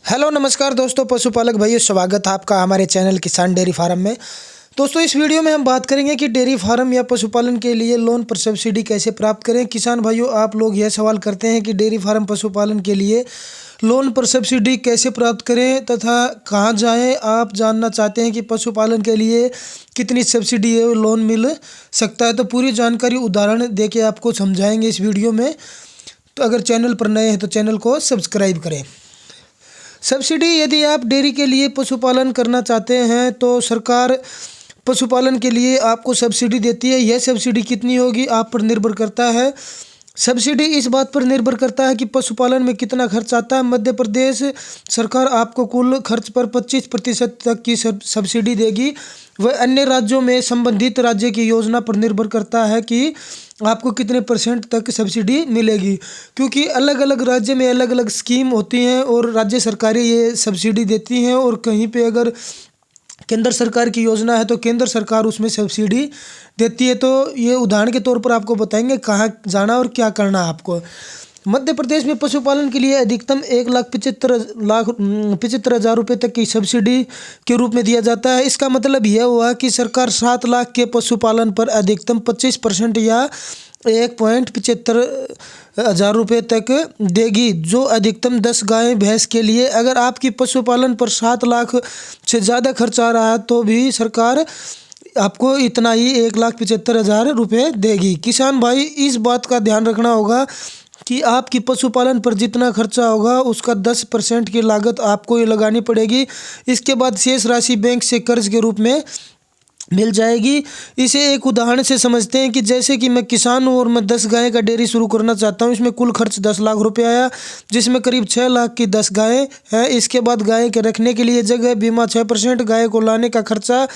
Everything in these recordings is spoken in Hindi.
हेलो नमस्कार दोस्तों, पशुपालक भाइयों, स्वागत है आपका हमारे चैनल किसान डेयरी फार्म में। दोस्तों, इस वीडियो में हम बात करेंगे कि डेयरी फार्म या पशुपालन के लिए लोन पर सब्सिडी कैसे प्राप्त करें। किसान भाइयों, आप लोग यह सवाल करते हैं कि डेयरी फार्म पशुपालन के लिए लोन पर सब्सिडी कैसे प्राप्त करें तथा कहाँ जाएं। आप जानना चाहते हैं कि पशुपालन के लिए कितनी सब्सिडी है लोन मिल सकता है, तो पूरी जानकारी उदाहरण देके आपको समझाएंगे इस वीडियो में। तो अगर चैनल पर नए हैं तो चैनल को सब्सक्राइब करें। सब्सिडी, यदि आप डेयरी के लिए पशुपालन करना चाहते हैं तो सरकार पशुपालन के लिए आपको सब्सिडी देती है। यह सब्सिडी कितनी होगी आप पर निर्भर करता है। सब्सिडी इस बात पर निर्भर करता है कि पशुपालन में कितना खर्च आता है। मध्य प्रदेश सरकार आपको कुल खर्च पर 25% तक की सब्सिडी देगी। वह अन्य राज्यों में संबंधित राज्य की योजना पर निर्भर करता है कि आपको कितने % तक सब्सिडी मिलेगी, क्योंकि अलग अलग राज्य में अलग अलग स्कीम होती हैं और राज्य सरकारें ये सब्सिडी देती हैं। और कहीं पे अगर केंद्र सरकार की योजना है तो केंद्र सरकार उसमें सब्सिडी देती है। तो ये उदाहरण के तौर पर आपको बताएंगे कहाँ जाना और क्या करना है आपको। मध्य प्रदेश में पशुपालन के लिए अधिकतम 1,75,000 रुपये तक की सब्सिडी के रूप में दिया जाता है। इसका मतलब यह हुआ कि सरकार 7 लाख के पशुपालन पर अधिकतम 25% या 1,75,000 रुपये तक देगी, जो अधिकतम 10 गाय भैंस के लिए। अगर आपकी पशुपालन पर 7 लाख से ज़्यादा खर्च आ रहा है तो भी सरकार आपको इतना ही 1,75,000 रुपये देगी। किसान भाई, इस बात का ध्यान रखना होगा कि आपकी पशुपालन पर जितना खर्चा होगा उसका 10% की लागत आपको ये लगानी पड़ेगी। इसके बाद शेष राशि बैंक से कर्ज के रूप में मिल जाएगी। इसे एक उदाहरण से समझते हैं कि जैसे कि मैं किसान हूँ और मैं 10 गाय का डेयरी शुरू करना चाहता हूँ। इसमें कुल खर्च 10 लाख रुपए आया, जिसमें करीब 6 लाख की 10 गायें हैं। इसके बाद गाय के रखने के लिए जगह, बीमा 6%, गाय को लाने का खर्चा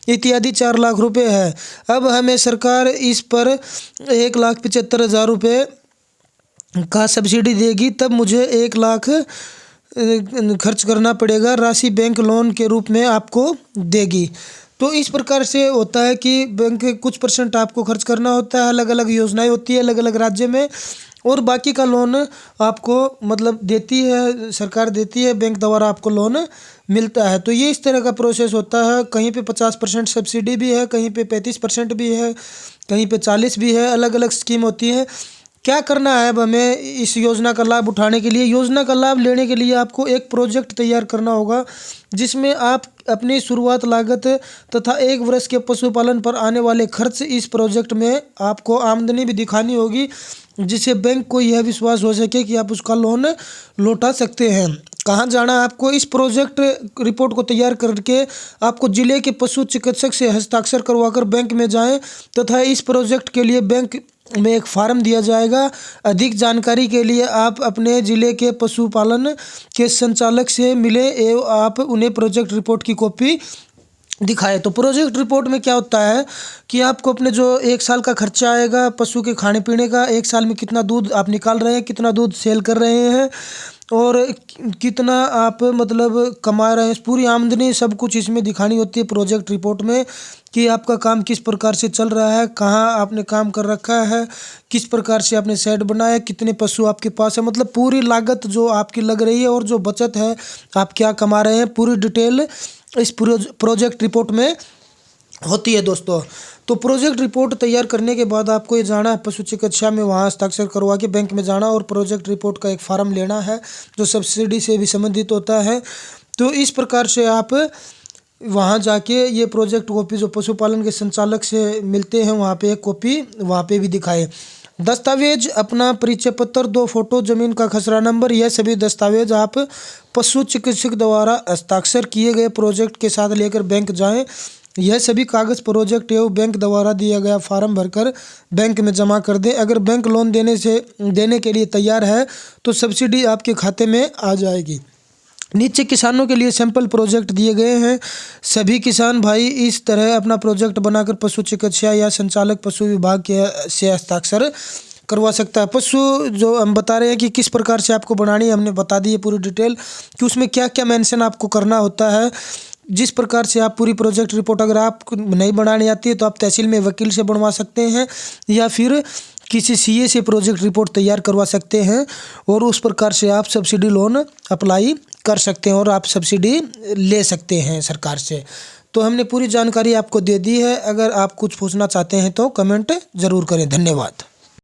इत्यादि 4 लाख रुपये है। अब हमें सरकार इस पर 1,75,000 रुपये का सब्सिडी देगी, तब मुझे 1 लाख खर्च करना पड़ेगा। राशि बैंक लोन के रूप में आपको देगी। तो इस प्रकार से होता है कि बैंक कुछ % आपको खर्च करना होता है। अलग अलग योजनाएं होती है अलग अलग राज्य में, और बाकी का लोन आपको मतलब देती है सरकार, देती है बैंक द्वारा आपको लोन मिलता है। तो ये इस तरह का प्रोसेस होता है। कहीं पे 50% सब्सिडी भी है, कहीं पे 35% भी है, कहीं पे 40 भी है। अलग अलग स्कीम होती है। क्या करना है अब हमें इस योजना का लाभ उठाने के लिए? योजना का लाभ लेने के लिए आपको एक प्रोजेक्ट तैयार करना होगा, जिसमें आप अपनी शुरुआत लागत तथा 1 वर्ष के पशुपालन पर आने वाले खर्च, इस प्रोजेक्ट में आपको आमदनी भी दिखानी होगी, जिससे बैंक को यह विश्वास हो सके कि आप उसका लोन लौटा सकते हैं। कहाँ जाना है आपको? इस प्रोजेक्ट रिपोर्ट को तैयार करके आपको जिले के पशु चिकित्सक से हस्ताक्षर करवाकर बैंक में जाएं तथा इस प्रोजेक्ट के लिए बैंक में एक फार्म दिया जाएगा। अधिक जानकारी के लिए आप अपने ज़िले के पशुपालन के संचालक से मिले एवं आप उन्हें प्रोजेक्ट रिपोर्ट की कॉपी दिखाए। तो प्रोजेक्ट रिपोर्ट में क्या होता है कि आपको अपने जो 1 साल का खर्चा आएगा पशु के खाने पीने का, 1 साल में कितना दूध आप निकाल रहे हैं, कितना दूध सेल कर रहे हैं और कितना आप मतलब कमा रहे हैं, पूरी आमदनी सब कुछ इसमें दिखानी होती है प्रोजेक्ट रिपोर्ट में, कि आपका काम किस प्रकार से चल रहा है, कहाँ आपने काम कर रखा है, किस प्रकार से आपने शेड बनाया है, कितने पशु आपके पास है, मतलब पूरी लागत जो आपकी लग रही है और जो बचत है, आप क्या कमा रहे हैं, पूरी डिटेल इस प्रोजेक्ट रिपोर्ट में होती है दोस्तों। तो प्रोजेक्ट रिपोर्ट तैयार करने के बाद आपको ये जाना है पशु चिकित्सा में, वहाँ हस्ताक्षर करवा के बैंक में जाना और प्रोजेक्ट रिपोर्ट का एक फार्म लेना है जो सब्सिडी से भी संबंधित होता है। तो इस प्रकार से आप वहाँ जाके ये प्रोजेक्ट कॉपी जो पशुपालन के संचालक से मिलते हैं वहाँ पे एक कॉपी वहाँ पे भी दिखाए। दस्तावेज, अपना परिचय पत्र, 2 फोटो, जमीन का खसरा नंबर, यह सभी दस्तावेज आप पशु चिकित्सक द्वारा हस्ताक्षर किए गए प्रोजेक्ट के साथ लेकर बैंक जाएं। यह सभी कागज़ प्रोजेक्ट एवं बैंक द्वारा दिया गया फार्म भरकर बैंक में जमा कर दें। अगर बैंक लोन देने के लिए तैयार है तो सब्सिडी आपके खाते में आ जाएगी। नीचे किसानों के लिए सैंपल प्रोजेक्ट दिए गए हैं। सभी किसान भाई इस तरह अपना प्रोजेक्ट बनाकर पशु चिकित्सा या संचालक पशु विभाग के से हस्ताक्षर करवा सकता है। पशु जो हम बता रहे हैं कि किस प्रकार से आपको बनानी है, हमने बता दी है पूरी डिटेल कि उसमें क्या क्या मेंशन आपको करना होता है। जिस प्रकार से आप पूरी प्रोजेक्ट रिपोर्ट अगर आपको नहीं बनानी आती है तो आप तहसील में वकील से बनवा सकते हैं या फिर किसी सीए से प्रोजेक्ट रिपोर्ट तैयार करवा सकते हैं और उस प्रकार से आप सब्सिडी लोन अप्लाई कर सकते हैं और आप सब्सिडी ले सकते हैं सरकार से। तो हमने पूरी जानकारी आपको दे दी है। अगर आप कुछ पूछना चाहते हैं तो कमेंट ज़रूर करें। धन्यवाद।